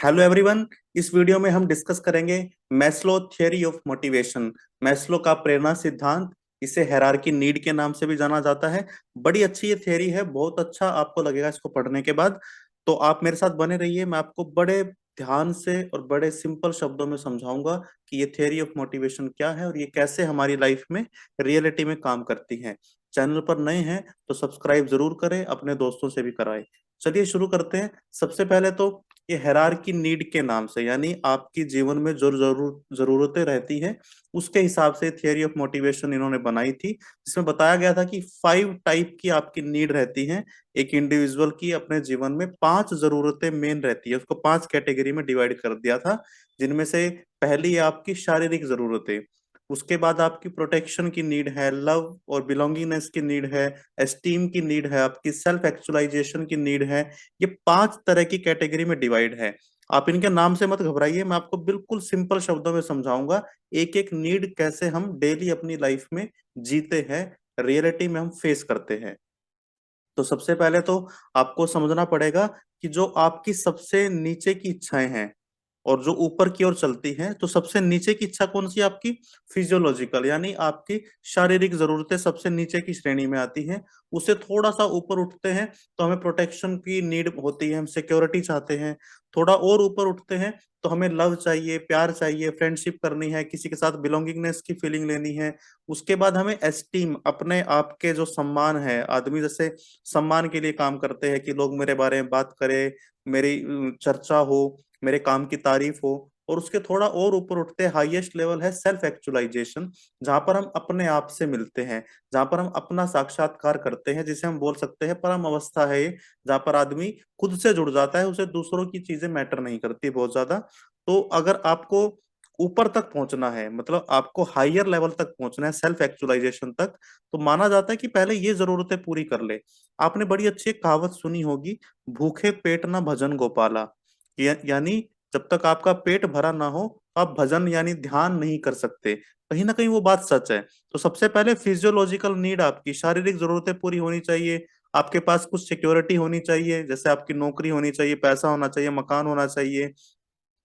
Hello everyone. इस video में हम डिस्कस करेंगे Maslow theory of motivation. Maslow का प्रेरणा सिद्धांत, इसे हायरार्की नीड के नाम से भी जाना जाता है। बड़ी अच्छी ये थ्योरी है, बहुत अच्छा आपको लगेगा इसको पढ़ने के बाद। तो आप मेरे साथ बने रहिए, मैं आपको बड़े ध्यान से और बड़े सिंपल शब्दों में समझाऊंगा कि ये थ्योरी ऑफ मोटिवेशन क्या है और ये कैसे हमारी लाइफ में रियलिटी में काम करती है। चैनल पर नए हैं तो सब्सक्राइब जरूर करें, अपने दोस्तों से भी कराएं। चलिए शुरू करते हैं। सबसे पहले तो ये हायरार्की नीड के नाम से, यानी आपकी जीवन में जो जरूरतें रहती हैं उसके हिसाब से थियरी ऑफ मोटिवेशन इन्होंने बनाई थी, जिसमें बताया गया था कि 5 टाइप की आपकी नीड रहती हैं। एक इंडिविजुअल की अपने जीवन में 5 जरूरतें मेन रहती है, उसको 5 कैटेगरी में डिवाइड कर दिया था। जिनमें से पहली है आपकी शारीरिक जरूरतें, उसके बाद आपकी प्रोटेक्शन की नीड है, लव और बिलोंगिंगनेस की नीड है, एस्टीम की नीड है, आपकी सेल्फ एक्चुअलाइजेशन की नीड है। ये 5 तरह की कैटेगरी में डिवाइड है। आप इनके नाम से मत घबराइए, मैं आपको बिल्कुल सिंपल शब्दों में समझाऊंगा एक एक नीड कैसे हम डेली अपनी लाइफ में जीते हैं, रियलिटी में हम फेस करते हैं। तो सबसे पहले तो आपको समझना पड़ेगा कि जो आपकी सबसे नीचे की इच्छाएं हैं और जो ऊपर की ओर चलती हैं, तो सबसे नीचे की इच्छा कौन सी है? आपकी फिजियोलॉजिकल, यानी आपकी शारीरिक जरूरतें सबसे नीचे की श्रेणी में आती हैं। उससे थोड़ा सा ऊपर उठते हैं तो हमें प्रोटेक्शन की नीड होती है, हम सिक्योरिटी चाहते हैं। थोड़ा और ऊपर उठते हैं तो हमें लव चाहिए, प्यार चाहिए, फ्रेंडशिप करनी है, किसी के साथ बिलोंगिंगनेस की फीलिंग लेनी है। उसके बाद हमें एस्टीम, अपने आप के जो सम्मान है, आदमी जैसे सम्मान के लिए काम करते हैं कि लोग मेरे बारे में बात करें, मेरी चर्चा हो, मेरे काम की तारीफ हो। और उसके थोड़ा और ऊपर उठते हैं, हाईएस्ट लेवल है सेल्फ एक्चुअलाइजेशन, जहां पर हम अपने आप से मिलते हैं, जहां पर हम अपना साक्षात्कार करते हैं, जिसे हम बोल सकते हैं परम अवस्था है ये, जहां पर आदमी खुद से जुड़ जाता है, उसे दूसरों की चीजें मैटर नहीं करती बहुत ज्यादा। तो अगर आपको ऊपर तक पहुंचना है, मतलब आपको हायर लेवल तक पहुंचना है, सेल्फ एक्चुअलाइजेशन तक, तो माना जाता है कि पहले ये जरूरतें पूरी कर ले। आपने बड़ी अच्छी एक कहावत सुनी होगी, भूखे पेट ना भजन गोपाला। यानी जब तक आपका पेट भरा ना हो तो आप भजन यानी ध्यान नहीं कर सकते। कहीं ना कहीं वो बात सच है। तो सबसे पहले फिजियोलॉजिकल नीड, आपकी शारीरिक जरूरतें पूरी होनी चाहिए। आपके पास कुछ सिक्योरिटी होनी चाहिए, जैसे आपकी नौकरी होनी चाहिए, पैसा होना चाहिए, मकान होना चाहिए,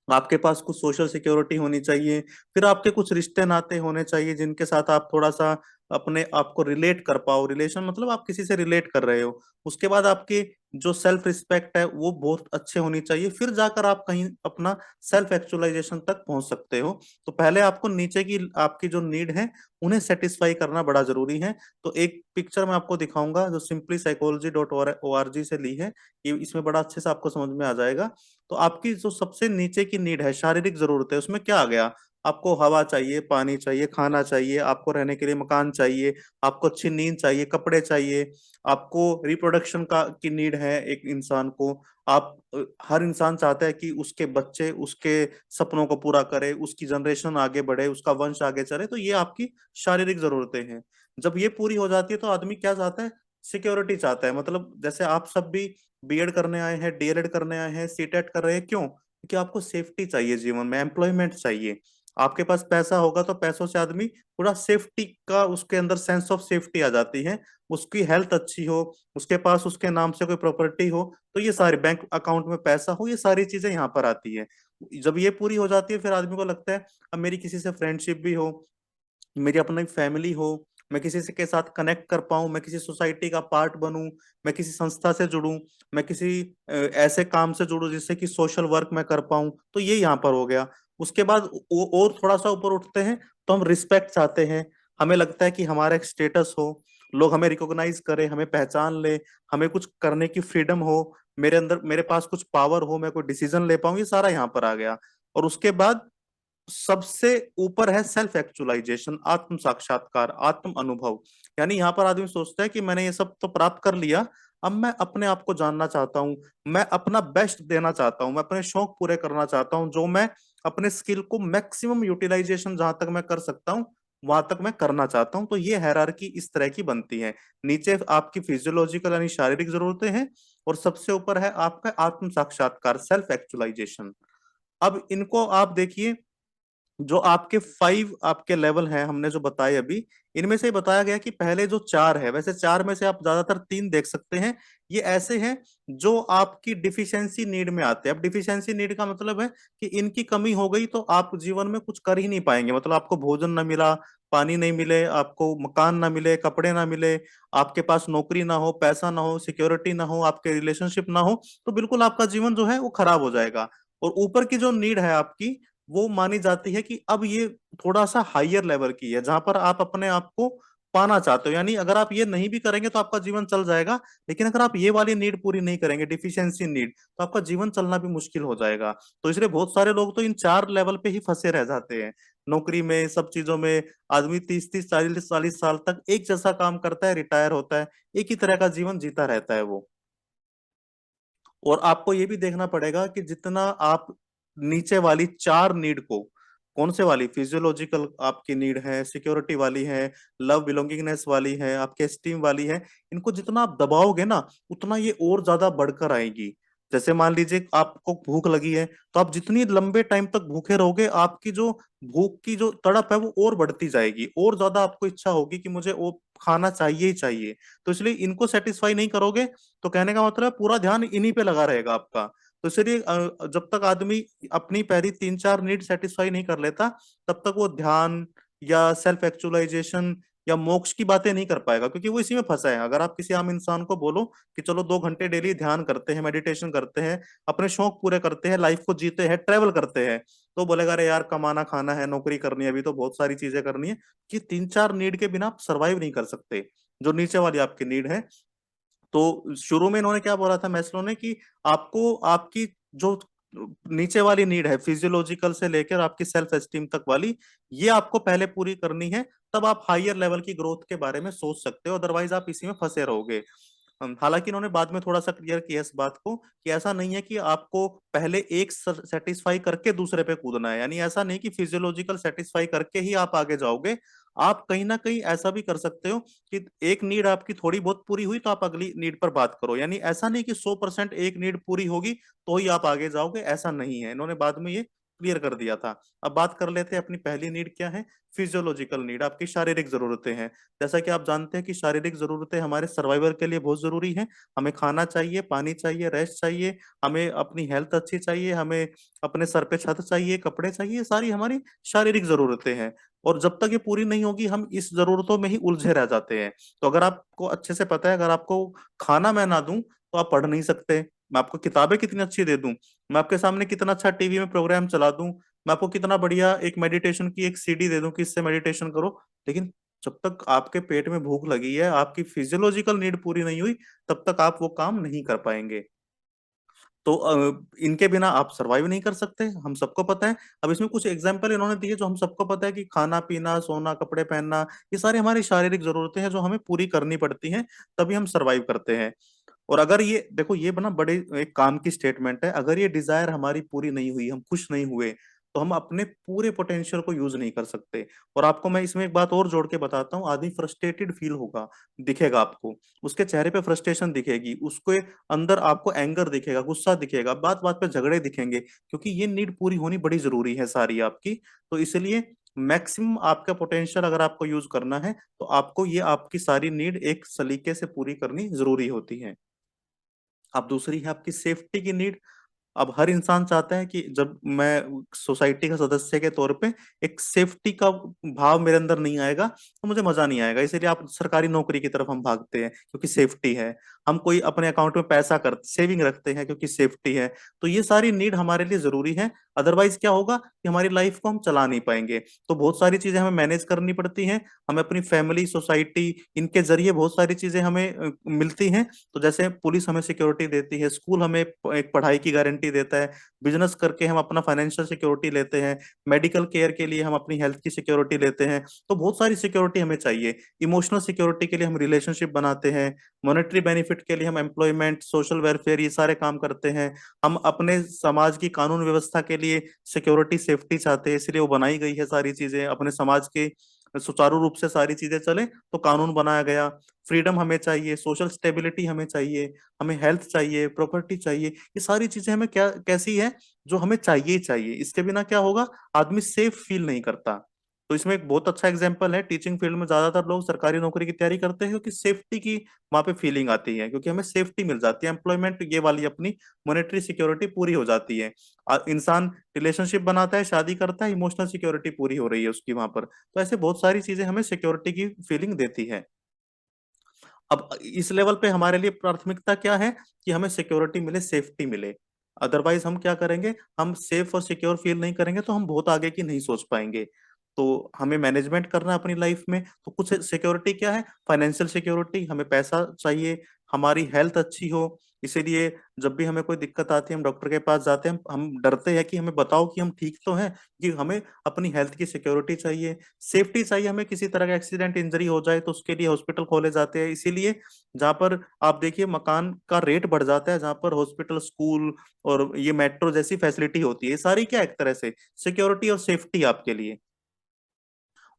आपके पास कुछ सोशल सिक्योरिटी होनी चाहिए। फिर आपके कुछ रिश्ते नाते होने चाहिए जिनके साथ आप थोड़ा सा अपने आप को रिलेट कर पाओ, रिलेशन मतलब आप किसी से रिलेट कर रहे हो। उसके बाद आपकी जो सेल्फ रिस्पेक्ट है वो बहुत अच्छे होनी चाहिए, फिर जाकर आप कहीं अपना सेल्फ एक्चुअलाइजेशन तक पहुंच सकते हो। तो पहले आपको नीचे की आपकी जो नीड है उन्हें सेटिस्फाई करना बड़ा जरूरी है। तो एक पिक्चर मैं आपको दिखाऊंगा जो simply psychology dot O R G से ली है, ये इसमें बड़ा अच्छे से आपको समझ में आ जाएगा। तो आपकी जो सबसे नीचे की नीड है, शारीरिक जरूरत है, उसमें क्या आ गया? आपको हवा चाहिए, पानी चाहिए, खाना चाहिए, आपको रहने के लिए मकान चाहिए, आपको अच्छी नींद चाहिए, कपड़े चाहिए, आपको रिप्रोडक्शन का की नीड है एक इंसान को। आप हर इंसान चाहता है कि उसके बच्चे उसके सपनों को पूरा करे, उसकी जनरेशन आगे बढ़े, उसका वंश आगे चले। तो ये आपकी शारीरिक जरूरतें हैं। जब ये पूरी हो जाती है तो आदमी क्या चाहता है? सिक्योरिटी चाहता है। मतलब जैसे आप सब भी बीएड करने आए हैं, डीएलएड करने आए हैं, सीटेट कर रहे हैं, क्यों? क्योंकि आपको सेफ्टी चाहिए, जीवन में एम्प्लॉयमेंट चाहिए। आपके पास पैसा होगा तो पैसों से आदमी पूरा सेफ्टी का, उसके अंदर सेंस ऑफ सेफ्टी आ जाती है। उसकी हेल्थ अच्छी हो, उसके पास उसके नाम से कोई प्रॉपर्टी हो, तो ये सारे बैंक अकाउंट में पैसा हो, ये सारी चीजें यहाँ पर आती है। जब ये पूरी हो जाती है फिर आदमी को लगता है अब मेरी किसी से फ्रेंडशिप भी हो, मेरी अपनी फैमिली हो, मैं किसी से के साथ कनेक्ट कर पाऊं, मैं किसी सोसाइटी का पार्ट बनूं, मैं किसी संस्था से जुड़ूं, मैं किसी ऐसे काम से जुड़ूं जिससे कि सोशल वर्क मैं कर पाऊं। तो ये यहाँ पर हो गया। उसके बाद और थोड़ा सा ऊपर उठते हैं तो हम रिस्पेक्ट चाहते हैं। हमें लगता है कि हमारा एक स्टेटस हो, लोग हमें रिकॉग्नाइज करें, हमें पहचान ले, हमें कुछ करने की फ्रीडम हो, मेरे अंदर मेरे पास कुछ पावर हो, मैं कोई डिसीजन ले पाऊं, ये सारा यहाँ पर आ गया। और उसके बाद सबसे ऊपर है सेल्फ एक्चुअलाइजेशन, आत्म साक्षात्कार, आत्म अनुभव। यानी यहाँ पर आदमी सोचता है कि मैंने ये सब तो प्राप्त कर लिया, अब मैं अपने आप को जानना चाहता हूँ, मैं अपना बेस्ट देना चाहता हूँ, मैं अपने शौक पूरे करना चाहता हूँ, जो मैं अपने स्किल को मैक्सिमम यूटिलाइजेशन जहां तक मैं कर सकता हूँ वहां तक मैं करना चाहता हूँ। तो ये हायरार्की इस तरह की बनती है। नीचे आपकी फिजियोलॉजिकल यानी शारीरिक जरूरतें हैं, और सबसे ऊपर है आपका आत्म साक्षात्कार, सेल्फ एक्चुअलाइजेशन। अब इनको आप देखिए, जो आपके 5 आपके लेवल हैं हमने जो बताए अभी, इनमें से बताया गया कि पहले जो 4 है, वैसे 4 में से आप ज्यादातर 3 देख सकते हैं, ये ऐसे हैं जो आपकी डिफिशियंसी नीड में आते हैं। अब डिफिशियंसी नीड का मतलब है कि इनकी कमी हो गई तो आप जीवन में कुछ कर ही नहीं पाएंगे। मतलब आपको भोजन ना मिला, पानी नहीं मिले, आपको मकान ना मिले, कपड़े ना मिले, आपके पास नौकरी ना हो, पैसा ना हो, सिक्योरिटी ना हो, आपके रिलेशनशिप ना हो, तो बिल्कुल आपका जीवन जो है वो खराब हो जाएगा। और ऊपर की जो नीड है आपकी, वो मानी जाती है कि अब ये थोड़ा सा हायर लेवल की है, जहां पर आप अपने आप को पाना चाहते हो। यानी अगर आप ये नहीं भी करेंगे तो आपका जीवन चल जाएगा, लेकिन अगर आप ये वाली नीड पूरी नहीं करेंगे, डिफिशियंसी नीड, तो आपका जीवन चलना भी मुश्किल हो जाएगा। तो इसलिए बहुत सारे लोग तो इन 4 लेवल पे ही फंसे रह जाते हैं, नौकरी में, सब चीजों में। आदमी 30-30 40-40 साल तक एक जैसा काम करता है, रिटायर होता है, एक ही तरह का जीवन जीता रहता है वो। और आपको ये भी देखना पड़ेगा कि जितना आप नीचे वाली 4 नीड को, कौन से वाली, फिजियोलॉजिकल आपकी नीड है, सिक्योरिटी वाली है, लव बिलोंगिंगनेस वाली है, आपके एस्टीम वाली है, इनको जितना आप दबाओगे ना, उतना ये और ज्यादा बढ़कर आएगी। जैसे मान लीजिए आपको भूख लगी है, तो आप जितनी लंबे टाइम तक भूखे रहोगे, आपकी जो भूख की जो तड़प है वो और बढ़ती जाएगी, और ज्यादा आपको इच्छा होगी कि मुझे वो खाना चाहिए ही चाहिए। तो इसलिए इनको सेटिस्फाई नहीं करोगे, तो कहने का मतलब है पूरा ध्यान इन्हीं पे लगा रहेगा आपका। तो इसलिए जब तक आदमी अपनी पहली 3-4 नीड सेटिस्फाई नहीं कर लेता, तब तक वो ध्यान या सेल्फ एक्चुअलाइजेशन या मोक्ष की बातें नहीं कर पाएगा, क्योंकि वो इसी में फंसा है। अगर आप किसी आम इंसान को बोलो कि चलो 2 घंटे डेली ध्यान करते हैं, मेडिटेशन करते हैं, अपने शौक पूरे करते हैं, लाइफ को जीते हैं, ट्रेवल करते हैं, तो बोलेगा अरे यार, कमाना खाना है, नौकरी करनी है, अभी तो बहुत सारी चीजें करनी है। कि 3-4 नीड के बिना आप सर्वाइव नहीं कर सकते, जो नीचे वाली आपकी नीड है। तो शुरू में इन्होंने क्या बोला था मैस्लो ने, कि आपको आपकी जो नीचे वाली नीड है, फिजियोलॉजिकल से लेकर आपकी सेल्फ एस्टीम तक वाली, ये आपको पहले पूरी करनी है, तब आप हायर लेवल की ग्रोथ के बारे में सोच सकते हो, अदरवाइज आप इसी में फंसे रहोगे। हालांकि इन्होंने बाद में थोड़ा सा क्लियर किया इस बात को, कि ऐसा नहीं है कि आपको पहले एक सेटिस्फाई करके दूसरे पे कूदना है। यानी ऐसा नहीं कि फिजियोलॉजिकल सेटिस्फाई करके ही आप आगे जाओगे। आप कहीं ना कहीं ऐसा भी कर सकते हो कि एक नीड आपकी थोड़ी बहुत पूरी हुई तो आप अगली नीड पर बात करो। यानी ऐसा नहीं कि 100% एक नीड पूरी होगी तो ही आप आगे जाओगे, ऐसा नहीं है। इन्होंने बाद में ये क्लियर कर दिया था। अब बात कर लेते हैं अपनी पहली नीड क्या है। फिजियोलॉजिकल नीड आपकी शारीरिक जरूरतें हैं। जैसा कि आप जानते हैं कि शारीरिक जरूरतें हमारे सर्वाइवल के लिए बहुत जरूरी है। हमें खाना चाहिए, पानी चाहिए, रेस्ट चाहिए, हमें अपनी हेल्थ अच्छी चाहिए, हमें अपने सर पे छत चाहिए, कपड़े चाहिए, सारी हमारी शारीरिक जरूरतें हैं। और जब तक ये पूरी नहीं होगी, हम इस जरूरतों में ही उलझे रह जाते हैं। तो अगर आपको अच्छे से पता है, अगर आपको खाना मैं ना दूं तो आप पढ़ नहीं सकते। मैं आपको किताबें कितनी अच्छी दे दूं, मैं आपके सामने कितना अच्छा टीवी में प्रोग्राम चला दूं, मैं आपको कितना बढ़िया एक मेडिटेशन की एक सीडी दे दूं कि इससे मेडिटेशन करो, लेकिन जब तक आपके पेट में भूख लगी है, आपकी फिजियोलॉजिकल नीड पूरी नहीं हुई, तब तक आप वो काम नहीं कर पाएंगे। तो इनके बिना आप सरवाइव नहीं कर सकते, हम सबको पता है। अब इसमें कुछ एग्जाम्पल इन्होंने दिए जो हम सबको पता है, कि खाना पीना, सोना, कपड़े पहनना, ये सारी हमारी शारीरिक जरूरतें हैं जो हमें पूरी करनी पड़ती हैं, तभी हम सरवाइव करते हैं। और अगर ये देखो, ये बना बड़े एक काम की स्टेटमेंट है, अगर ये डिजायर हमारी पूरी नहीं हुई, हम खुश नहीं हुए, तो हम अपने पूरे पोटेंशियल को यूज नहीं कर सकते। और आपको मैं इसमें एक बात और जोड़ के बताता हूँ, आदमी फ्रस्ट्रेटेड फील होगा, दिखेगा आपको, उसके चेहरे पे फ्रस्ट्रेशन दिखेगी, उसके अंदर आपको एंगर दिखेगा, गुस्सा दिखेगा, बात बात पे झगड़े दिखेंगे, क्योंकि ये नीड पूरी होनी बड़ी जरूरी है सारी आपकी। तो इसलिए मैक्सिमम आपका पोटेंशियल अगर आपको यूज करना है, तो आपको ये आपकी सारी नीड एक सलीके से पूरी करनी जरूरी होती है। अब दूसरी है आपकी सेफ्टी की नीड। अब हर इंसान चाहता है कि जब मैं सोसाइटी का सदस्य के तौर पे एक सेफ्टी का भाव मेरे अंदर नहीं आएगा, तो मुझे मजा नहीं आएगा। इसलिए आप सरकारी नौकरी की तरफ हम भागते हैं, क्योंकि सेफ्टी है। हम कोई अपने अकाउंट में पैसा कर सेविंग रखते हैं, क्योंकि सेफ्टी है। तो ये सारी नीड हमारे लिए जरूरी है। अदरवाइज क्या होगा कि हमारी लाइफ को हम चला नहीं पाएंगे। तो बहुत सारी चीजें हमें मैनेज करनी पड़ती हैं। हमें अपनी फैमिली, सोसाइटी, इनके जरिए बहुत सारी चीजें हमें मिलती हैं। तो जैसे पुलिस हमें सिक्योरिटी देती है, स्कूल हमें एक पढ़ाई की गारंटी देता है, बिजनेस करके हम अपना फाइनेंशियल सिक्योरिटी लेते हैं, मेडिकल केयर के लिए हम अपनी हेल्थ की सिक्योरिटी लेते हैं। तो बहुत सारी सिक्योरिटी हमें चाहिए। इमोशनल सिक्योरिटी के लिए हम रिलेशनशिप बनाते हैं, मॉनेटरी बेनिफिट के लिए हम एम्प्लॉयमेंट, सोशल वेलफेयर, ये सारे काम करते हैं। हम अपने समाज की कानून व्यवस्था के लिए सिक्योरिटी, सेफ्टी चाहते हैं, इसलिए वो बनाई गई है सारी चीजें अपने समाज के सुचारू रूप से सारी चीजें चले, तो कानून बनाया गया। फ्रीडम हमें चाहिए, सोशल स्टेबिलिटी हमें चाहिए, हमें हेल्थ चाहिए, प्रॉपर्टी चाहिए। ये सारी चीजें हमें क्या कैसी है, जो हमें चाहिए ही चाहिए। इसके बिना क्या होगा, आदमी सेफ फील नहीं करता। तो इसमें एक बहुत अच्छा एग्जांपल है, टीचिंग फील्ड में ज्यादातर लोग सरकारी नौकरी की तैयारी करते हैं क्योंकि सेफ्टी की वहां पे फीलिंग आती है, क्योंकि हमें सेफ्टी मिल जाती है, एम्प्लॉयमेंट ये वाली अपनी मॉनेटरी सिक्योरिटी पूरी हो जाती है। इंसान रिलेशनशिप बनाता है, शादी करता है, इमोशनल सिक्योरिटी पूरी हो रही है उसकी वहां पर। तो ऐसे बहुत सारी चीजें हमें सिक्योरिटी की फीलिंग देती है। अब इस लेवल पे हमारे लिए प्राथमिकता क्या है, कि हमें सिक्योरिटी मिले, सेफ्टी मिले। अदरवाइज हम क्या करेंगे, हम सेफ और सिक्योर फील नहीं करेंगे तो हम बहुत आगे की नहीं सोच पाएंगे। तो हमें मैनेजमेंट करना है अपनी लाइफ में, तो कुछ सिक्योरिटी क्या है, फाइनेंशियल सिक्योरिटी, हमें पैसा चाहिए, हमारी हेल्थ अच्छी हो। इसीलिए जब भी हमें कोई दिक्कत आती है हम डॉक्टर के पास जाते हैं, हम डरते हैं कि हमें बताओ कि हम ठीक तो हैं, कि हमें अपनी हेल्थ की सिक्योरिटी चाहिए, सेफ्टी चाहिए। हमें किसी तरह का एक्सीडेंट इंजरी हो जाए तो उसके लिए हॉस्पिटल खोले जाते हैं। इसीलिए जहाँ पर आप देखिए मकान का रेट बढ़ जाता है, जहाँ पर हॉस्पिटल, स्कूल और ये मेट्रो जैसी फैसिलिटी होती है, ये सारी क्या एक तरह से सिक्योरिटी और सेफ्टी आपके लिए।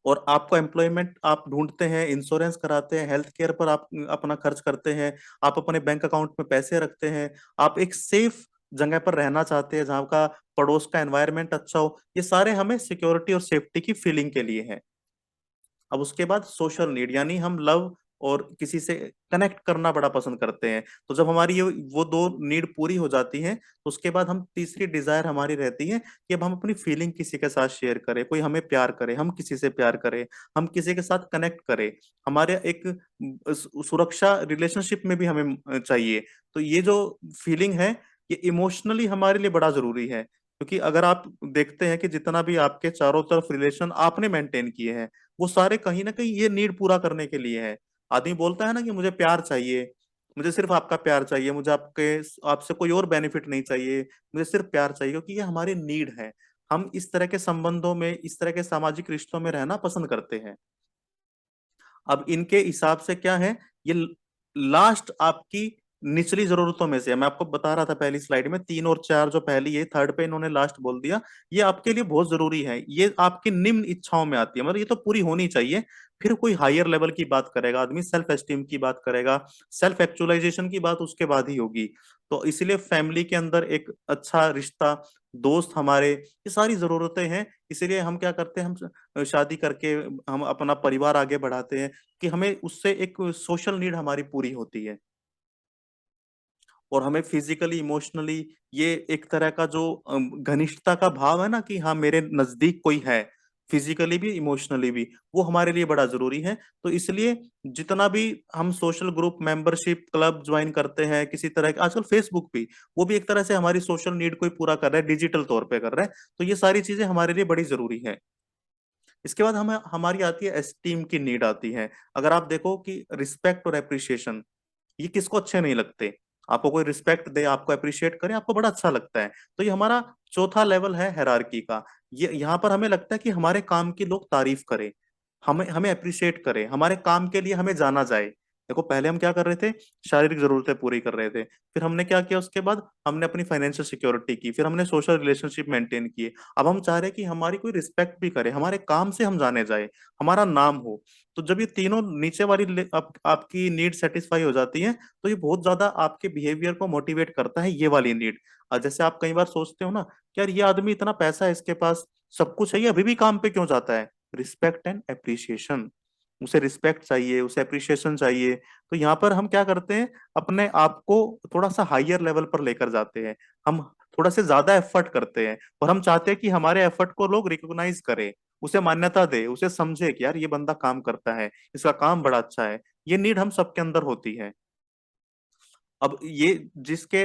और आपको एम्प्लॉयमेंट आप ढूंढते हैं, इंश्योरेंस कराते हैं, हेल्थ केयर पर आप अपना खर्च करते हैं, आप अपने बैंक अकाउंट में पैसे रखते हैं, आप एक सेफ जगह पर रहना चाहते हैं जहाँ का पड़ोस का एनवायरनमेंट अच्छा हो। ये सारे हमें सिक्योरिटी और सेफ्टी की फीलिंग के लिए है। अब उसके बाद सोशल नीड, यानी हम लव और किसी से कनेक्ट करना बड़ा पसंद करते हैं। तो जब हमारी ये वो दो नीड पूरी हो जाती हैं, तो उसके बाद हम तीसरी डिजायर हमारी रहती है कि अब हम अपनी फीलिंग किसी के साथ शेयर करें, कोई हमें प्यार करे, हम किसी से प्यार करें, हम किसी के साथ कनेक्ट करें। हमारे एक सुरक्षा रिलेशनशिप में भी हमें चाहिए। तो ये जो फीलिंग है, ये इमोशनली हमारे लिए बड़ा जरूरी है। क्योंकि अगर आप देखते हैं कि जितना भी आपके चारों तरफ रिलेशन आपने मेंटेन किए हैं, वो सारे कहीं ना कहीं ये नीड पूरा करने के लिए है। आदमी बोलता है ना कि मुझे प्यार चाहिए, मुझे सिर्फ आपका प्यार चाहिए, मुझे आपके आपसे कोई और बेनिफिट नहीं चाहिए, मुझे सिर्फ प्यार चाहिए, क्योंकि ये हमारी नीड है। हम इस तरह के संबंधों में, इस तरह के सामाजिक रिश्तों में रहना पसंद करते हैं। अब इनके हिसाब से क्या है, ये लास्ट आपकी निचली जरूरतों में से है। मैं आपको बता रहा था पहली स्लाइड में, 3 और 4 जो पहली है, थर्ड पे इन्होंने लास्ट बोल दिया, ये आपके लिए बहुत जरूरी है, ये आपकी निम्न इच्छाओं में आती है, मतलब ये तो पूरी होनी चाहिए। फिर कोई हायर लेवल की बात करेगा आदमी, सेल्फ एस्टीम की बात करेगा, सेल्फ एक्चुअलाइजेशन की बात उसके बाद ही होगी। तो इसलिए फैमिली के अंदर एक अच्छा रिश्ता, दोस्त हमारे, ये सारी जरूरतें हैं। इसीलिए हम क्या करते हैं, हम शादी करके हम अपना परिवार आगे बढ़ाते हैं, कि हमें उससे एक सोशल नीड हमारी पूरी होती है। और हमें फिजिकली, इमोशनली, ये एक तरह का जो घनिष्ठता का भाव है ना, कि हाँ मेरे नजदीक कोई है, फिजिकली भी इमोशनली भी, वो हमारे लिए बड़ा जरूरी है। तो इसलिए जितना भी हम social group, membership, club join करते हैं किसी तरह के, आजकल फेसबुक भी, वो भी एक तरह से हमारी सोशल नीड को ही पूरा कर रहा है, डिजिटल तौर पे कर रहा है। तो ये सारी चीजें हमारे लिए बड़ी जरूरी है। इसके बाद हमें हमारी आती है एस्टीम की नीड आती है। अगर आप देखो कि रिस्पेक्ट और एप्रिसिएशन, ये किसको अच्छे नहीं लगते। आपको कोई रिस्पेक्ट दे, आपको अप्रिशिएट करे, आपको बड़ा अच्छा लगता है। तो ये हमारा चौथा लेवल है हायरार्की का। ये यहाँ पर हमें लगता है कि हमारे काम की लोग तारीफ करें, हमें हमें अप्रिशिएट करें, हमारे काम के लिए हमें जाना जाए। देखो पहले हम क्या कर रहे थे, शारीरिक जरूरतें पूरी कर रहे थे, फिर हमने क्या किया, उसके बाद हमने अपनी फाइनेंशियल सिक्योरिटी की, फिर हमने सोशल रिलेशनशिप मेंटेन किए। अब हम चाह रहे हैं कि हमारी कोई रिस्पेक्ट भी करे, हमारे काम से हम जाने जाए, हमारा नाम हो। तो जब ये तीनों नीचे वाली आपकी नीड सेटिस्फाई हो जाती है, तो ये बहुत ज्यादा आपके बिहेवियर को मोटिवेट करता है, ये वाली नीड। जैसे आप कई बार सोचते हो ना कि यार ये आदमी इतना पैसा है इसके पास, सब कुछ है, ये अभी भी काम पे क्यों जाता है। रिस्पेक्ट एंड एप्रिसिएशन, उसे रिस्पेक्ट चाहिए, उसे एप्रिसिएशन चाहिए। तो यहाँ पर हम क्या करते हैं, अपने आप को थोड़ा सा हायर लेवल पर लेकर जाते हैं, हम थोड़ा से ज्यादा एफर्ट करते हैं, और हम चाहते हैं कि हमारे एफर्ट को लोग रिकॉग्नाइज करें, उसे मान्यता दे, उसे समझे कि यार ये बंदा काम करता है, इसका काम बड़ा अच्छा है। ये नीड हम सबके अंदर होती है। अब ये जिसके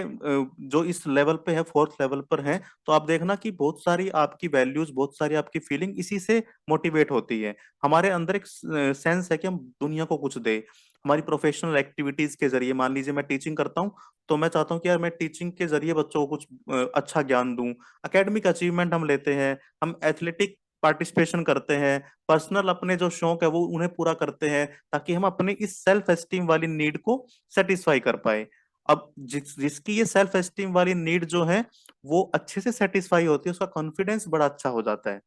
जो इस लेवल पे है, फोर्थ लेवल पर है, तो आप देखना कि बहुत सारी आपकी वैल्यूज, बहुत सारी आपकी फीलिंग इसी से मोटिवेट होती है। हमारे अंदर एक सेंस है कि हम दुनिया को कुछ दे। हमारी प्रोफेशनल एक्टिविटीज के जरिए, मान लीजिए मैं टीचिंग करता हूँ, तो मैं चाहता हूँ कि यार मैं टीचिंग के जरिए बच्चों को कुछ अच्छा ज्ञान दूं। एकेडमिक अचीवमेंट हम लेते हैं, हम एथलेटिक पार्टिसिपेशन करते हैं, पर्सनल अपने जो शौक है वो उन्हें पूरा करते हैं, ताकि हम अपनी इस सेल्फ एस्टीम वाली नीड को सेटिस्फाई कर पाए। अब जिसकी ये सेल्फ एस्टीम वाली नीड जो है वो अच्छे से सेटिस्फाई होती है, उसका कॉन्फिडेंस बड़ा अच्छा हो जाता है।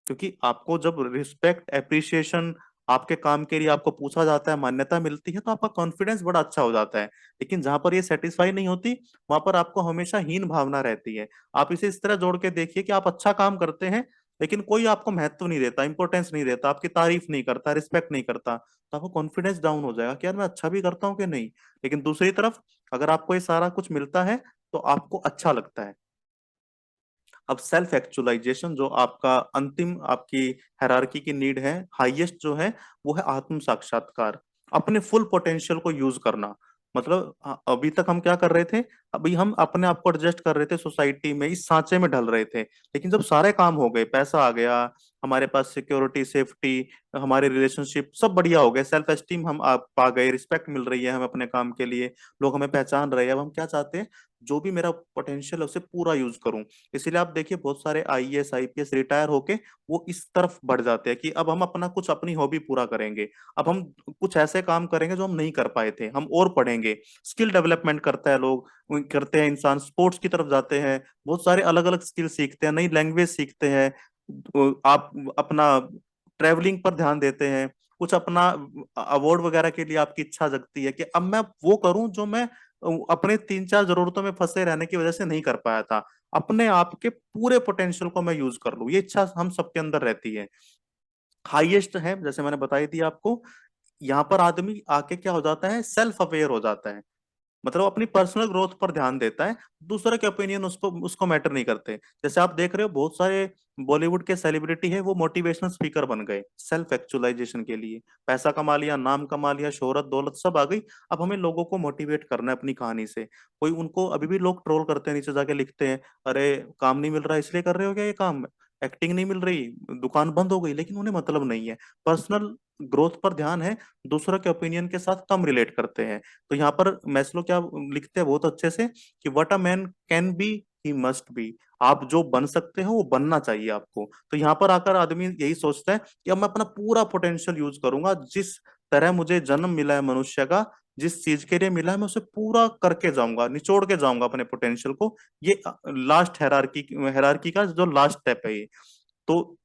क्योंकि आपको जब रिस्पेक्ट एप्रिसिएशन आपके काम के लिए आपको पूछा जाता है, मान्यता मिलती है, तो आपका कॉन्फिडेंस बड़ा अच्छा हो जाता है। लेकिन जहां पर ये सेटिस्फाई नहीं होती, वहां पर आपको हमेशा हीन भावना रहती है। आप इसे इस तरह जोड़ के देखिए कि आप अच्छा काम करते हैं, लेकिन कोई आपको महत्व नहीं देता, इंपॉर्टेंस नहीं देता, आपकी तारीफ नहीं करता, रिस्पेक्ट नहीं करता, तो आपको कॉन्फिडेंस डाउन हो जाएगा कि यार मैं अच्छा भी करता हूँ कि नहीं। लेकिन दूसरी तरफ अगर आपको ये सारा कुछ मिलता है तो आपको अच्छा लगता है। अब सेल्फ एक्चुअलाइजेशन जो आपका अंतिम आपकी हायरार्की की नीड है, हाईएस्ट जो है, वो है आत्म साक्षात्कार, अपने फुल पोटेंशियल को यूज करना। मतलब अभी तक हम क्या कर रहे थे, अभी हम अपने आप को एडजस्ट कर रहे थे, सोसाइटी में इस सांचे में ढल रहे थे। लेकिन जब सारे काम हो गए, पैसा आ गया, हमारे पास सिक्योरिटी, सेफ्टी, हमारे रिलेशनशिप सब बढ़िया हो गए, सेल्फ एस्टीम हम आप पा गए, रिस्पेक्ट मिल रही है हमें अपने काम के लिए, लोग हमें पहचान रहे हैं, अब हम क्या चाहते हैं, जो भी मेरा पोटेंशियल है उसे पूरा यूज करूं। इसीलिए आप देखिए बहुत सारे आईएएस आईपीएस रिटायर होके वो इस तरफ बढ़ जाते हैं कि अब हम अपना कुछ अपनी हॉबी पूरा करेंगे, अब हम कुछ ऐसे काम करेंगे जो हम नहीं कर पाए थे, हम और पढ़ेंगे। स्किल डेवलपमेंट करता है लोग, करते हैं इंसान, स्पोर्ट्स की तरफ जाते हैं, बहुत सारे अलग अलग स्किल सीखते हैं, नई लैंग्वेज सीखते हैं। आप अपना ट्रेवलिंग पर ध्यान देते हैं, कुछ अपना अवार्ड वगैरह के लिए आपकी इच्छा जगती है कि अब मैं वो करूं जो मैं अपने तीन चार जरूरतों में फंसे रहने की वजह से नहीं कर पाया था, अपने आप के पूरे पोटेंशियल को मैं यूज कर लूं, ये इच्छा हम सबके अंदर रहती है। हाईएस्ट है, जैसे मैंने बताई थी आपको, यहाँ पर आदमी आके क्या हो जाता है, सेल्फ अवेयर हो जाता है, मतलब अपनी पर्सनल ग्रोथ पर ध्यान देता है, दूसरे के ओपिनियन उसको उसको मैटर नहीं करते। जैसे आप देख रहे हो बहुत सारे बॉलीवुड के सेलिब्रिटी है, वो मोटिवेशनल स्पीकर बन गए सेल्फ एक्चुअलाइजेशन के लिए, पैसा कमा लिया, नाम कमा लिया, शोहरत दौलत सब आ गई, अब हमें लोगों को मोटिवेट करना है अपनी कहानी से। कोई उनको अभी भी लोग ट्रोल करते हैं, नीचे जाके लिखते हैं, अरे काम नहीं मिल रहा इसलिए कर रहे हो क्या ये काम, एक्टिंग नहीं मिल रही, दुकान बंद हो गई, लेकिन उन्हें मतलब नहीं है, पर्सनल ग्रोथ पर ध्यान है, दूसरों के ओपिनियन के साथ कम रिलेट करते हैं। तो यहाँ पर मैस्लो क्या लिखते हैं बहुत अच्छे से कि what a man can be he must be, आप जो बन सकते हो वो बनना चाहिए आपको। तो यहाँ पर आकर आदमी यही सोचता है कि अब मैं अपना पूरा पोटेंशियल यूज करूंगा, जिस तरह मुझे जन्म मिला है मनुष्य का, जिस चीज के लिए मिला है, मैं उसे पूरा करके जाऊंगा, निचोड़ के जाऊंगा अपने पोटेंशियल को। ये लास्ट हेरारकी हेरारकी का जो लास्ट स्टेप है ये। तो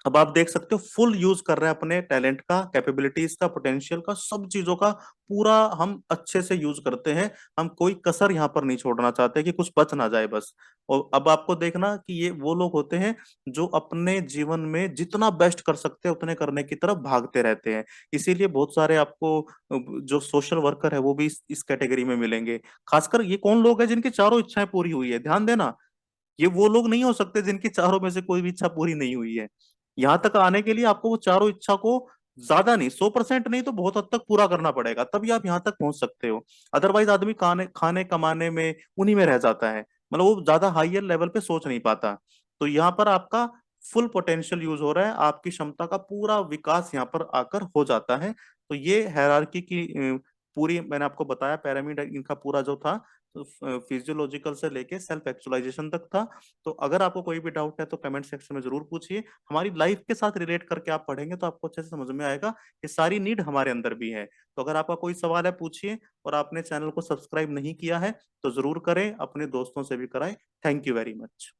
अब आप देख सकते हो फुल यूज कर रहे हैं अपने टैलेंट का, कैपेबिलिटीज का, पोटेंशियल का, सब चीजों का पूरा हम अच्छे से यूज करते हैं। हम कोई कसर यहाँ पर नहीं छोड़ना चाहते कि कुछ बच ना जाए बस। और अब आपको देखना कि ये वो लोग होते हैं जो अपने जीवन में जितना बेस्ट कर सकते हैं उतने करने की तरफ भागते रहते हैं। इसीलिए बहुत सारे आपको जो सोशल वर्कर है वो भी इस कैटेगरी में मिलेंगे। खासकर ये कौन लोग हैं जिनकी चारों इच्छाएं पूरी हुई है, ध्यान देना, ये वो लोग नहीं हो सकते जिनकी चारों में से कोई भी इच्छा पूरी नहीं हुई है। यहां तक आने के लिए आपको वो चारों इच्छा को ज्यादा नहीं, 100% नहीं तो बहुत हद तक पूरा करना पड़ेगा, तभी आप यहाँ तक पहुंच सकते हो। अदरवाइज आदमी खाने खाने कमाने में उन्हीं में रह जाता है, मतलब वो ज्यादा हाइयर लेवल पे सोच नहीं पाता। तो यहाँ पर आपका फुल पोटेंशियल यूज हो रहा है, आपकी क्षमता का पूरा विकास यहाँ पर आकर हो जाता है। तो ये हायरार्की की पूरी मैंने आपको बताया, पैरामिड इनका पूरा जो था, तो फिजियोलॉजिकल से लेके सेल्फ एक्चुअलाइजेशन तक था। तो अगर आपको कोई भी डाउट है तो कमेंट सेक्शन में जरूर पूछिए, हमारी लाइफ के साथ रिलेट करके आप पढ़ेंगे तो आपको अच्छे से समझ में आएगा कि सारी नीड हमारे अंदर भी है। तो अगर आपका कोई सवाल है पूछिए, और आपने चैनल को सब्सक्राइब नहीं किया है तो जरूर करें, अपने दोस्तों से भी कराएं। Thank you very much.